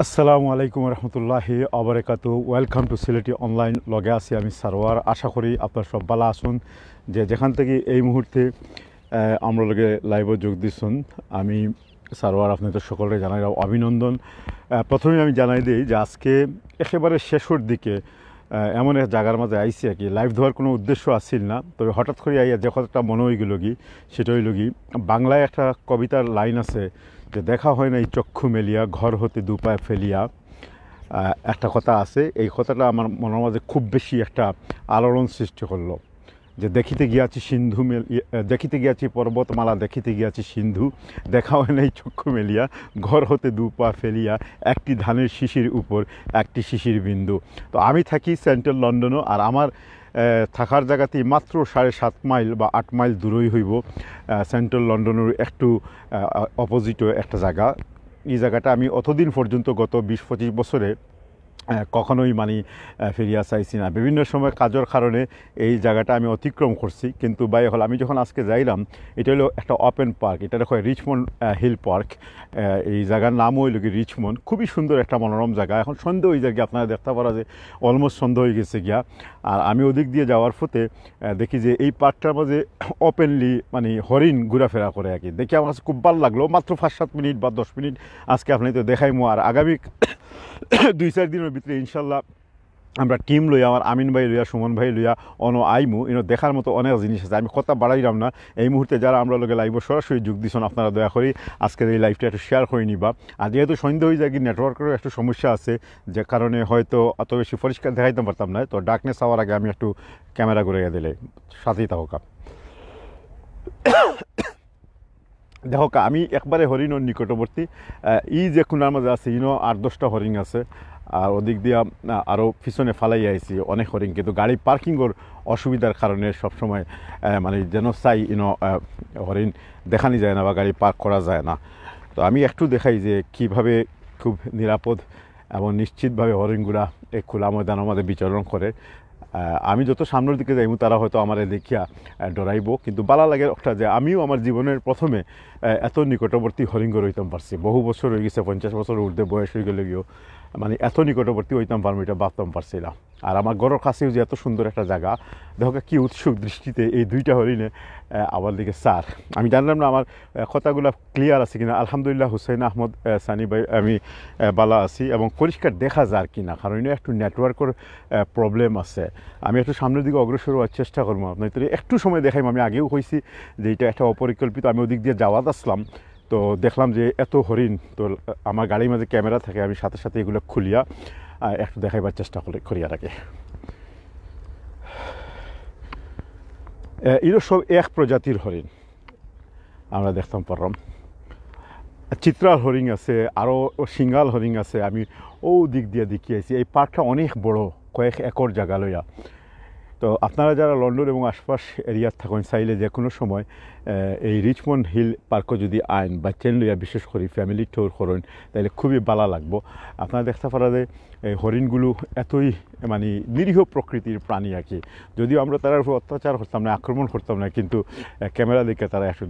আসসালামু আলাইকুম রহমতুল্লাহি আবরাকাতু। Welcome to Sylheti online. লগে আছি আমি সারোয়ার। আশা করি আপনার সব ভালো আসুন। যেখান থেকে এই মুহূর্তে আমরা লগে লাইভে যোগ দিচ্ছেন, আমি সারোয়ার আপনাদের সকলকে জানাই অভিনন্দন। প্রথমে আমি জানাই দিই যে আজকে একেবারে শেষের দিকে এমন এক জায়গার মাঝে আইসি আর কি। লাইভ দেওয়ার কোনো উদ্দেশ্য আসছিল না, তবে হঠাৎ করে আইয়া যে কথাটা মনে হয়ে গেল কি, সেটা হইল কি, বাংলায় একটা কবিতার লাইন আছে যে দেখা হয় না এই চক্ষু মেলিয়া ঘর হতে দুপায় ফেলিয়া। একটা কথা আছে, এই কথাটা আমার মনের মাঝে খুব বেশি একটা আলোড়ন সৃষ্টি করলো। যে দেখিতে গিয়াছি সিন্ধু দেখিতে গিয়াছি পর্বতমালা, দেখিতে গিয়াছি সিন্ধু, দেখা হয় না এই চক্ষু মেলিয়া ঘর হতে দুপা ফেলিয়া, একটি ধানের শিশির উপর একটি শিশির বিন্দু। তো আমি থাকি সেন্ট্রাল লন্ডনও, আর আমার থাকার জায়গাতেই মাত্র 7.5 মাইল বা 8 মাইল দূরই হইব সেন্ট্রাল লন্ডনের একটু অপোজিটে একটা জায়গা। এই জায়গাটা আমি অতদিন পর্যন্ত গত 20-25 বছরে কখনোই ফিরিয়া চাইছি না। বিভিন্ন সময় কাজের কারণে এই জায়গাটা আমি অতিক্রম করছি, কিন্তু বাই হল আমি যখন আজকে যাইলাম, এটা হলো একটা ওপেন পার্ক। এটা দেখো রিচমন্ড হিল পার্ক। এই জায়গার নামও হইল কি রিচমন্ড। খুবই সুন্দর একটা মনোরম জায়গা। এখন সন্ধ্যে হয়ে যায় গিয়ে, আপনারা দেখতে পারা যে অলমোস্ট সন্ধ্যা হয়ে গেছে গিয়া। আর আমি ওদিক দিয়ে যাওয়ার পথে দেখি যে এই পার্কটার মাঝে ওপেনলি হরিণ ঘোরাফেরা করে আর কি। দেখি আমার কাছে খুব ভালো লাগলো। মাত্র 5-7 মিনিট বা 10 মিনিট আজকে আপনি তো দেখাইমো। আর আগামী 2-4 দিনের ভিতরে ইনশাল্লাহ আমরা টিম লইয়া, আমার আমিন ভাই লইয়া, সুমন ভাই লইয়া আইমু। দেখার মতো অনেক জিনিস আছে। আমি কথা বাড়াইলাম না। এই মুহূর্তে যারা আমরা লোকে লাইভে সরাসরি যোগ দিচ্ছেন, আপনারা দয়া করি আজকের এই লাইভটা একটু শেয়ার করে নিবা। আর যেহেতু সন্ধ্যা হয়ে যায়, কি নেটওয়ার্কেরও একটু সমস্যা আছে, যে কারণে হয়তো অত বেশি পরিষ্কার দেখাইতে পারতাম না। তো ডার্কনেস হওয়ার আগে আমি একটু ক্যামেরা করে দিলে সাথেই থাকা। দেখো, আমি একবারে হরিণের নিকটবর্তী। ই যে কোনার মাঝে আছে, 8-10টা হরিণ আছে। আর ওদিক দিয়া আরও পিছনে ফালাই আইছি অনেক হরিণ, কিন্তু গাড়ি পার্কিংয়ের অসুবিধার কারণে সবসময় যেন চাই হরিণ দেখানি যায় না বা গাড়ি পার্ক করা যায় না। তো আমি একটু দেখাই যে কিভাবে খুব নিরাপদ এবং নিশ্চিতভাবে হরিণগুলা এই খোলা ময়দানের মধ্যে বিচরণ করে। আমি যত সামনের দিকে যাইব, তারা হয়তো আমার দেখিয়া ডরাইব, কিন্তু ভালো লাগে একটা যে আমিও আমার জীবনের প্রথমে এত নিকটবর্তী হরিণ হইতাম পারছি। বহু বছর হয়ে গেছে, 50 বছর ঊর্ধ্বে বয়স হয়ে গেলে গিয়েও এত নিকটবর্তী হইতাম পারবো এটা ভাবতাম পারছিলাম। আর আমার ঘরের কাছেও যে এত সুন্দর একটা জায়গা, দেখো কি উৎসুক দৃষ্টিতে এই দুইটা হরিণে আমার দিকে স্যার। আমি জানলাম না আমার কথাগুলো ক্লিয়ার আছে কিনা। আলহামদুলিল্লাহ, হুসাইন আহমদ সানি ভাই, আমি বালা আছি এবং পরিষ্কার দেখা যায় কিনা, কারণ একটু নেটওয়ার্কের প্রবলেম আছে। আমি একটু সামনের দিকে অগ্রসর হওয়ার চেষ্টা করবো। আপনার একটু সময় দেখাইম। আমি আগেও কইছি যে এটা একটা অপরিকল্পিত, আমি ওদিক দিয়ে যাওয়াত আসলাম, তো দেখলাম যে এত হরিণ। তো আমার গাড়ির মাঝে ক্যামেরা থাকে, আমি সাথে সাথে এগুলো খুলিয়া একটু দেখাইবার চেষ্টা করিয়া রাখি। এগুলো সব এক প্রজাতির হরিণ আমরা দেখতাম পারলাম। চিত্রাল হরিণ আছে, আরও সিঙ্গাল হরিণ আছে। আমি ও দিক দিয়ে দেখিয়েছি। এই পার্কটা অনেক বড়, কয়েক একর জায়গা লইয়া। তো আপনারা যারা লন্ডন এবং আশপাশ এরিয়ার থাকেন, চাইলে যে কোনো সময় এই রিচমন্ড হিল পার্কও যদি আইন বা চেন লইয়া, বিশেষ করে ফ্যামিলি ট্যুর করেন, তাহলে খুবই ভালো লাগবো। আপনারা দেখতে পারা যে এই হরিণগুলো এতই নিরীহ প্রকৃতির প্রাণী আর কি। যদিও আমরা তার উপর অত্যাচার করতাম না, আক্রমণ করতাম না, কিন্তু ক্যামেরা দেখে তারা একটু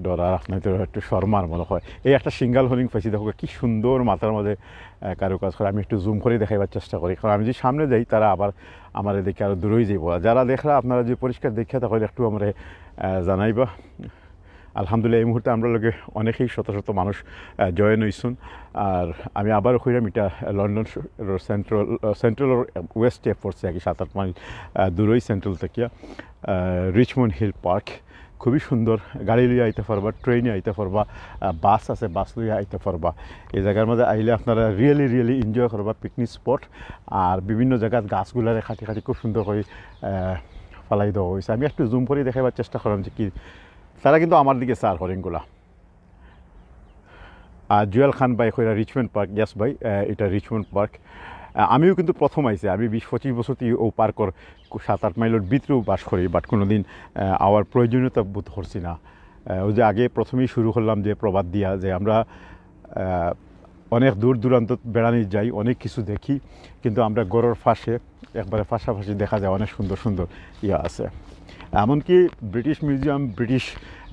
ডরার, আপনাদের একটু শর্মার মনে হয়। এই একটা সিঙ্গাল হরিণ পাইছি, দেখো কি সুন্দর মাথার মধ্যে কারুকাজ করে। আমি একটু জুম করে দেখাইবার চেষ্টা করি, কারণ আমি যদি সামনে যাই, তারা আবার আমার দেখে আরও দূরেই যাইব। যারা দেখরা, আপনারা যে পরিষ্কার দেখে তাহলে একটু আমরা জানাইবা। আলহামদুলিল্লাহ, এই মুহূর্তে আমরা লোকে অনেকেই শত শত মানুষ জয়েন হইছুন। আর আমি আবার কইরাম, এটা লন্ডন সেন্ট্রাল ওয়েস্টে পড়ছে আর কি, 7-8 মাইল দূরই সেন্ট্রাল থেকে রিচমন্ড হিল পার্ক। খুবই সুন্দর। গাড়ি লইয়া আইতে পারবা, ট্রেনে আইতে পারবা, বাস আছে, বাস লইয়া আইতে পারবা। এই জায়গার মধ্যে আইলে আপনারা রিয়েলি এনজয় করবা, পিকনিক স্পট। আর বিভিন্ন জায়গায় গাছগুলারে খাটি খাটি খুব সুন্দর করে ফালাই দেওয়া হয়েছে। আমি একটু জুম করে দেখাবার চেষ্টা করলাম যে কি, তারা কিন্তু আমার দিকে স্যার হরিণগুলা। আর জুয়েল খান ভাই কইরা রিচমন্ড পার্ক। ইয়াস ভাই, এটা রিচমন্ড পার্ক। আমিও কিন্তু প্রথম আইছি। আমি 20-25 বছর ও পার্কর 7-8 মাইলের ভিতরেও বাস করি, বাট কোনো দিন আমার প্রয়োজনীয়তা বোধ করছি না। ওই যে আগে প্রথমেই শুরু করলাম যে প্রবাদ দিয়া, যে আমরা অনেক দূর দূরান্ত বেড়ানি যাই, অনেক কিছু দেখি, কিন্তু আমরা গড়ের পাশে একবারে পাশাপাশি দেখা যায় অনেক সুন্দর সুন্দর আছে। এমনকি British Museum, British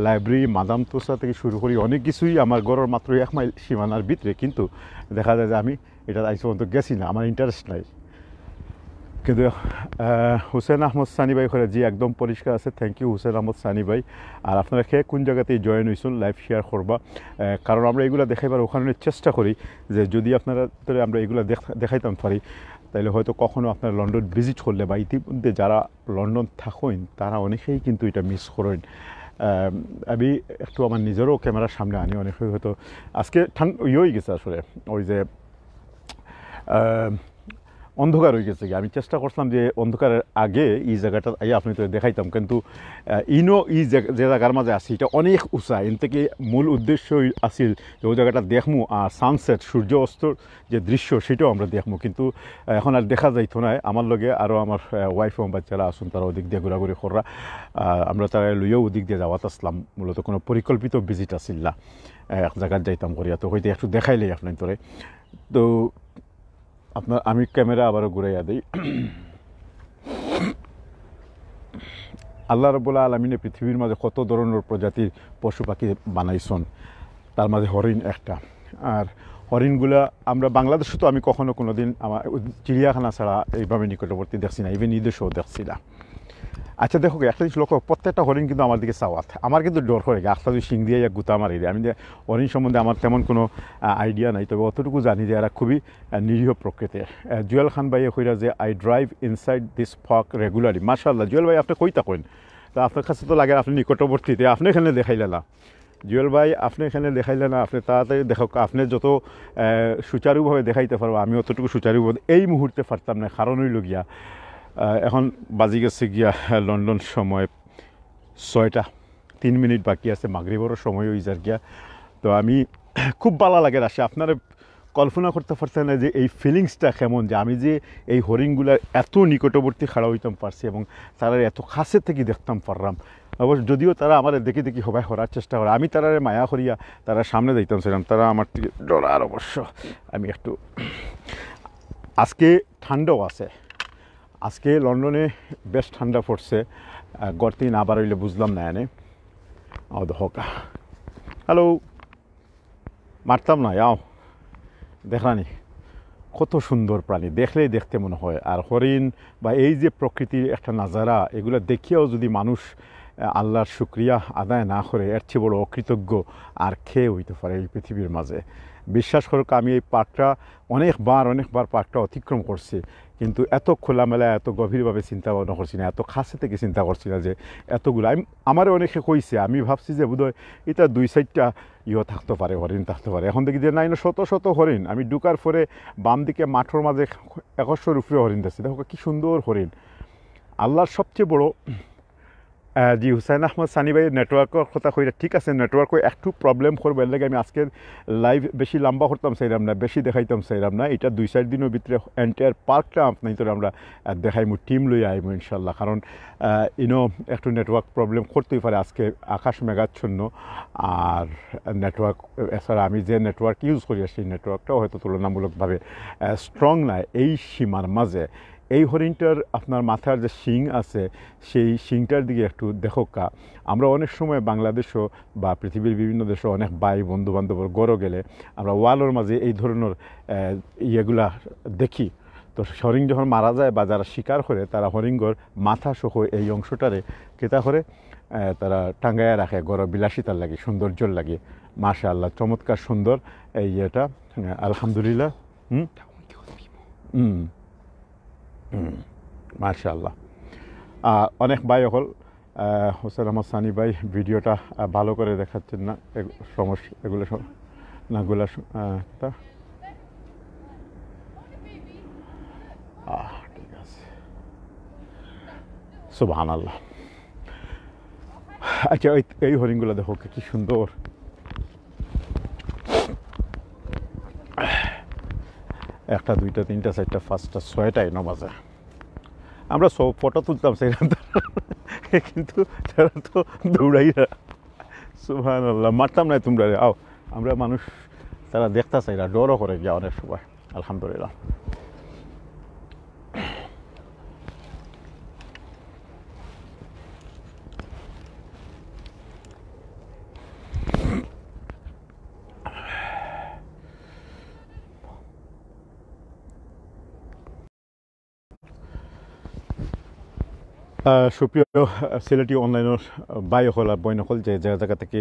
library, Madame Tussauds থেকে শুরু করি অনেক কিছুই আমার ঘরের মাত্র 1 মাইল সীমানার ভিতরে, কিন্তু দেখা যায় যে আমি এটা আজ পর্যন্ত গেছি না, আমার ইন্টারেস্ট নাই। কিন্তু হুসেন আহমদ সানি ভাই করে জি একদম পরিষ্কার আছে। থ্যাংক ইউ হুসেন আহমদ সানি ভাই। আর আপনারা খেয়ে কোন জায়গাতেই জয়েন হয়েছেন, লাইভ শেয়ার করবা, কারণ আমরা এগুলো দেখাইবার ওখানে চেষ্টা করি যে যদি আপনারা আমরা এগুলো দেখাইতাম পারি তাহলে হয়তো কখনও আপনারা লন্ডন ভিজিট করলে বা ইতিমধ্যে যারা লন্ডন থাকেন তারা অনেকেই কিন্তু এটা মিস করেন। আমি একটু আমার নিজেরও ক্যামেরার সামনে আনি, অনেকে হয়তো আজকে হয়ে গেছে আসলে ওই যে অন্ধকার হয়ে গেছে। আমি চেষ্টা করছিলাম যে অন্ধকারের আগে এই জায়গাটা আপনি তো দেখাইতাম, কিন্তু যে জায়গার মাঝে আসি এটা অনেক উঁচা। এর থেকে মূল উদ্দেশ্য আসিল যে ওই জায়গাটা দেখমু আর সানসেট সূর্য অস্তর যে দৃশ্য সেটাও আমরা দেখমু, কিন্তু এখন আর দেখা যাইতো না। আমার লগে আরও আমার ওয়াইফ এবং বাচ্চারা আসুন, তারা ওদিক দিয়ে ঘোরাঘুরি করা, আমরা তারা লইয়াও ওদিক দিয়ে যাওয়াত আসলাম। মূলত কোনো পরিকল্পিত ভিজিট আসিল না, এক জায়গায় যাইতাম করিয়া, তো হয়তো একটু দেখাইলেই আপনার তোরে। তো আমি ক্যামেরা আবারও ঘুরাইয়া দিই। আল্লাহ রাব্বুল আলামিনে পৃথিবীর মাঝে কত ধরনের প্রজাতির পশু পাখি বানাইছেন, তার মাঝে হরিণ একটা। আর হরিণগুলা আমরা বাংলাদেশে তো আমি কখনো কোনো দিন আমার চিড়িয়াখানা ছাড়া এইভাবে নিকটবর্তী দেখছি না, ইভেন নির্দেশও দেখছি না। আচ্ছা দেখো, একটা জিনিস লক্ষ্য, প্রত্যেকটা হরিণ কিন্তু আমার দিকে চাওয়াত। আমার কিন্তু ডর করে গে আখটা যদি শিং দিয়ে গুতা মারি দেয়। আমি যে হরিণ সম্বন্ধে আমার তেমন কোনো আইডিয়া নাই, তবে অতটুকু জানি যে এরা খুবই নিরীহ প্রকৃতির। জুয়েল খান ভাইয়ে কইরা যে I drive inside this park regularly. মাশাআল্লাহ জুয়েল ভাই, আপনি কইতা কইন, তা আপনার কাছে তো লাগে আপনি নিকটবর্তীতে, আপনি এখানে দেখাইলে না। জুয়েল ভাই আপনি এখানে দেখাইলে না, আপনি তাড়াতাড়ি দেখো। আপনি যত সুচারুভাবে দেখাইতে পারবো আমি অতটুকু সুচারুভাবে এই মুহূর্তে পারতাম না, কারণ হইল গিয়া এখন বাজি গেছে গিয়া লন্ডন সময় 6:03 বাকি আছে, মাগরিবেরও সময় হয়ে যার গিয়া। তো আমি খুব ভালো লাগে আসে। আপনারা কল্পনা করতে পারতেন না যে এই ফিলিংসটা কেমন, যে আমি যে এই হরিণগুলার এত নিকটবর্তী খাড়া হইতাম পারছি এবং তারা এত কাছে থেকে দেখতাম পারলাম। অবশ্য যদিও তারা আমার দেখে দেখি সবাই করার চেষ্টা করে, আমি তারা মায়া করিয়া তারা সামনে যাইতাম ছিলাম, তারা আমার থেকে ডরার। অবশ্য আমি একটু আজকে ঠান্ডাও আছে, আজকে লন্ডনে বেশ ঠান্ডা পড়ছে। গড়তি না বার হইলে বুঝলাম না এনে হকা। হ্যালো, মারতাম না, যাও দেখলানি কত সুন্দর প্রাণী, দেখলেই দেখতে মনে হয়। আর হরিণ বা এই যে প্রকৃতির একটা নাজারা, এগুলো দেখিয়াও যদি মানুষ আল্লাহর শুক্রিয়া আদায় না করে, এর চেয়ে বড় অকৃতজ্ঞ আর খেয়ে হইতে পারে এই পৃথিবীর মাঝে। বিশ্বাস করুক, আমি এই পার্কটা অনেকবার পার্কটা অতিক্রম করছি, কিন্তু এত খোলামেলা এত গভীরভাবে চিন্তা ভাবনা করছি না, এত কাছে থেকে চিন্তা করছি না যে এতগুলো। আমারও অনেকে কইছে, আমি ভাবছি যে বোধহয় এটা 2-4টা থাকতে পারে, হরিণ থাকতে পারে। এখন দেখি যে না, শত হরিণ। আমি ঢুকার পরে বাম দিকে মাঠের মাঝে 100 উপরে হরিণ দেখছি। দেখো কি সুন্দর হরিণ। আল্লাহর সবচেয়ে বড় জি হুসাইন আহমদ সানি ভাই নেটওয়ার্কের কথা কইরা ঠিক আছে, নেটওয়ার্কও একটু প্রবলেম করবে, এর লাগে আমি আজকের লাইভ বেশি লম্বা করতাম চাইলাম না, বেশি দেখাইতাম চাইলাম না। এটা 2-4 দিনের ভিতরে এন্টায়ার পার্কটা আপনার আমরা দেখাইমু, টিম লই আইমু ইনশাল্লাহ। কারণ একটু নেটওয়ার্ক প্রবলেম করতেই পারে, আজকে আকাশ মেঘাচ্ছন্ন। আর নেটওয়ার্ক এছাড়া আমি যে নেটওয়ার্ক ইউজ করি সেই নেটওয়ার্কটাও হয়তো তুলনামূলকভাবে স্ট্রং না এই সীমার মাঝে। এই হরিণটার আপনার মাথার যে শিং আছে, সেই শিংটার দিকে একটু দেখোকা। আমরা অনেক সময় বাংলাদেশও বা পৃথিবীর বিভিন্ন দেশে অনেক ভাই বন্ধুবান্ধবের গড়ে গেলে আমরা ওয়ালের মাঝে এই ধরনের ইয়েগুলা দেখি। তো হরিণ যখন মারা যায় বা যারা শিকার করে, তারা হরিণগর মাথা সহ এই অংশটারে কেতা করে তারা টাঙ্গাইয়া রাখে, গড় বিলাসিতার লাগে, সৌন্দর্যর লাগে। মাশাআল্লাহ, চমৎকার সুন্দর এই ইয়েটা, আলহামদুলিল্লাহ। মাশাআল্লাহ। অনেক ভাই হল হোসেন আহমদ সানি ভাই ভিডিওটা ভালো করে দেখাচ্ছেন না, সমস্যা এগুলো নাগুলা ঠিক আছে, সুবহানাল্লাহ। আচ্ছা, এই হরিণগুলো দেখো কি সুন্দর। 1টা 2টা 3টা 4টা 5টা 6টা বাজে। আমরা সব ফটো তুলতাম সেখান, কিন্তু তারা তো দৌড়াই না। সুবহানাল্লাহ, মারতাম না তোমরা আও। আমরা মানুষ তারা দেখতে চাই না, ডরও করে গিয়া অনেক সময়। আলহামদুলিল্লাহ। সুপ্রিয় সিলেটি অনলাইনের বাই হল আর বই নকল যে জায়গা থেকে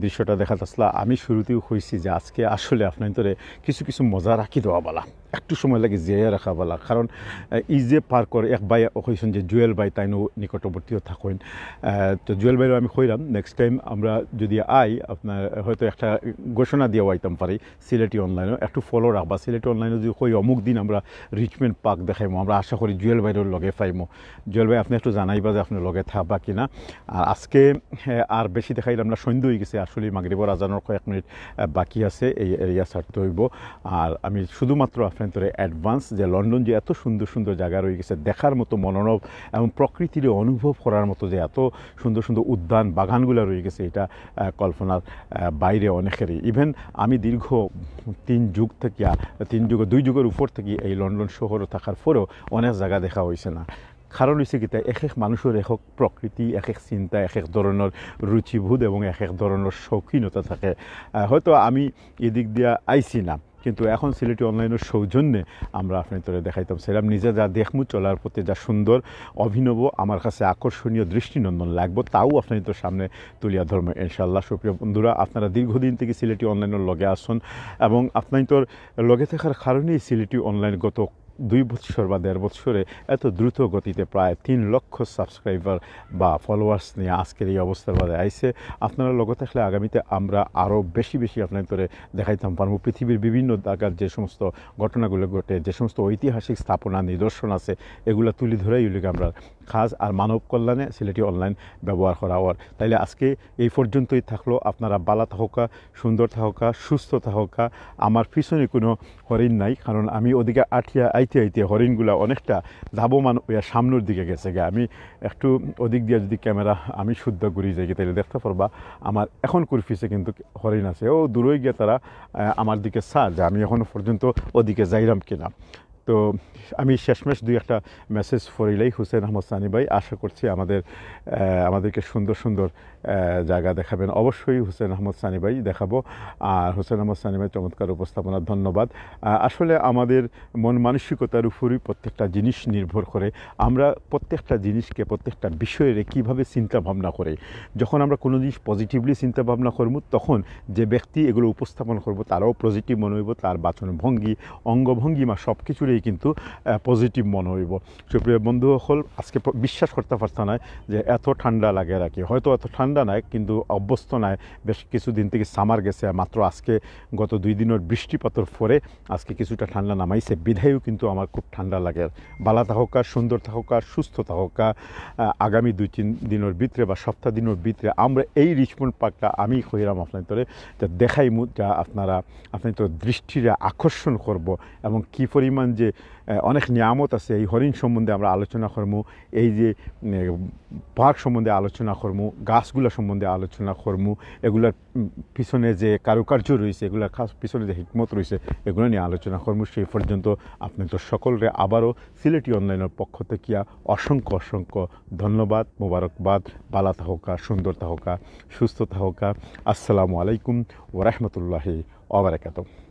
দৃশ্যটা দেখা যাচ্ছিল আমি শুরুতেও হয়েছি যে আজকে আসলে আপনার কিছু কিছু মজা রাখি দেওয়া বলা একটু সময় লাগে জিয়ে রাখা বলা কারণ ই যে পার করে এক বাই কইছেন যে জুয়েল বাই তাই নিকটবর্তীও থাকেন তো জুয়েল বাইরও আমি কইলাম নেক্সট টাইম আমরা যদি আপনার হয়তো একটা ঘোষণা দিয়ে আইতাম পারি সিলেটি অনলাইনে একটু ফলো রাখবা সিলেটি অনলাইনে যদি কই অমুক দিন আমরা রিচমেন্ট পার্ক দেখাইমো আমরা আশা করি জুয়েল বাইরের লগে পাইমো জুয়েল ভাই আপনি একটু জানাইবা যে আপনার লগে থাকবা কিনা আর আজকে আর বেশি দেখাইলাম না সন্ধ্যা হয়ে গেছে আসলে মাগরিবর আজানোর কয়েক মিনিট বাকি আছে এই এরিয়া ছাড়তে হইব আর আমি শুধুমাত্র আপনার অ্যাডভান্স যে লন্ডন যে এত সুন্দর সুন্দর জায়গা রয়ে গেছে দেখার মতো মনোরম এবং প্রকৃতির অনুভব করার মতো যে এত সুন্দর সুন্দর উদ্যান বাগানগুলো রয়ে গেছে এটা কল্পনার বাইরে অনেকেরই ইভেন আমি দীর্ঘ 2 যুগের উপর থেকে এই লন্ডন শহরে থাকার পরেও অনেক জায়গা দেখা হয়েছে না কারণ হয়েছে কি এক এক মানুষের এক প্রকৃতি এক এক চিন্তা এক এক ধরনের রুচিবোধ এবং এক এক ধরনের শৌখিনতা থাকে হয়তো আমি এদিক দিয়ে আইছি না কিন্তু এখন সিলেটি অনলাইনের সৌজন্যে আমরা আপনাদের দেখাইতাম সেরাম নিজে যা দেখমু চলার প্রতি যা সুন্দর অভিনব আমার কাছে আকর্ষণীয় দৃষ্টিনন্দন লাগবো তাও আপনাদের সামনে তুলিয়া ধর্ম ইনশাআল্লাহ সুপ্রিয় বন্ধুরা আপনারা দীর্ঘদিন থেকে সিলেটি অনলাইনের লগে আসুন এবং আপনাদের লগে থাকার কারণেই সিলেটি অনলাইন গত 2 বছর বা 1.5 বছরে এত দ্রুত গতিতে প্রায় 3 লক্ষ সাবস্ক্রাইবার বা ফলোয়ার্স নিয়ে আজকের এই অবস্থার বাদে আইসে আপনারা লগে থাকলে আগামীতে আমরা আরও বেশি বেশি আপনাদের দেখাইতাম পারবো পৃথিবীর বিভিন্ন জায়গার যে সমস্ত ঘটনাগুলো ঘটে যে সমস্ত ঐতিহাসিক স্থাপনা নিদর্শন আছে এগুলো তুলে ধরেই এগুলিকে আমরা কাজ আর মানব কল্যাণে সিলেটি অনলাইন ব্যবহার করা হওয়ার তাইলে আজকে এই পর্যন্তই থাকলো আপনারা বালা থাকা সুন্দর থাকা সুস্থ থাকা আমার পিছনে কোনো হরিণ নাই কারণ আমি ওদিকে আইতে হরিণগুলা অনেকটা ধাবমান ওয়া সামনের দিকে গেছে গে আমি একটু ওদিক দিয়ে যদি ক্যামেরা আমি শুদ্ধ ঘুরি যাই তাহলে দেখতে পারবা আমার এখন কুরফিসে কিন্তু হরিণ আছে ও দূরে গিয়ে তারা আমার দিকে যে আমি এখনও পর্যন্ত ওদিকে যাইলাম কিনা তো আমি শেষমেশ 2-1 মেসেজ ফরিলাই হুসেন আহমদ সানি ভাই আশা করছি আমাদেরকে সুন্দর সুন্দর জায়গা দেখাবেন অবশ্যই হুসেন আহমদ সানি ভাই দেখাবো আর হুসেন আহমদ সানি ভাই চমৎকার উপস্থাপনা ধন্যবাদ আসলে আমাদের মন মানসিকতার উপরই প্রত্যেকটা জিনিস নির্ভর করে আমরা প্রত্যেকটা জিনিসকে প্রত্যেকটা বিষয়ের কীভাবে চিন্তা ভাবনা করে যখন আমরা কোনো জিনিস পজিটিভলি চিন্তা ভাবনা করব তখন যে ব্যক্তি এগুলো উপস্থাপন করব তারাও পজিটিভ মনে হইব তার বাচনভঙ্গি অঙ্গভঙ্গিমা সব কিছুরই কিন্তু পজিটিভ মনে হইব সুপ্রিয় বন্ধু হল আজকে বিশ্বাস করতে পারতাম না যে এত ঠান্ডা লাগে রাখি হয়তো এত ঠান্ডা নাই কিন্তু অভ্যস্ত নাই বেশ কিছুদিন থেকে সামার গেছে মাত্র আজকে গত 2 দিনের বৃষ্টিপাতের পরে আজকে কিছুটা ঠান্ডা নামাইছে বিধায়ও কিন্তু আমার খুব ঠান্ডা লাগে বালা থাকা সুন্দর থাকা সুস্থ থাকা আগামী 2-3 দিনের ভিতরে বা সপ্তাহ দিনের ভিতরে আমরা এই রিচমন্ড পার্কটা আমি কইরাম আপনাদের যা দেখাইমু যা আপনাদের দৃষ্টির আকর্ষণ করব এবং কী পরিমাণ যে অনেক নিয়ামত আছে এই হরিণ সম্বন্ধে আমরা আলোচনা করবো এই যে পার্ক সম্বন্ধে আলোচনা করবো গাছগুলো সম্বন্ধে আলোচনা করবো এগুলার পিছনে যে কারুকার্য রয়েছে এগুলোর পিছনে যে হিকমত রয়েছে এগুলো নিয়ে আলোচনা করবো সেই পর্যন্ত আপনাদের সকলরে আবারও সিলেটি অনলাইনের পক্ষ থেকে অসংখ্য অসংখ্য ধন্যবাদ মোবারকবাদ বালা থাকা সুন্দর থাকা সুস্থ থাকা আসসালামু আলাইকুম ওয়া রাহমাতুল্লাহি ওয়া বারাকাতুহু।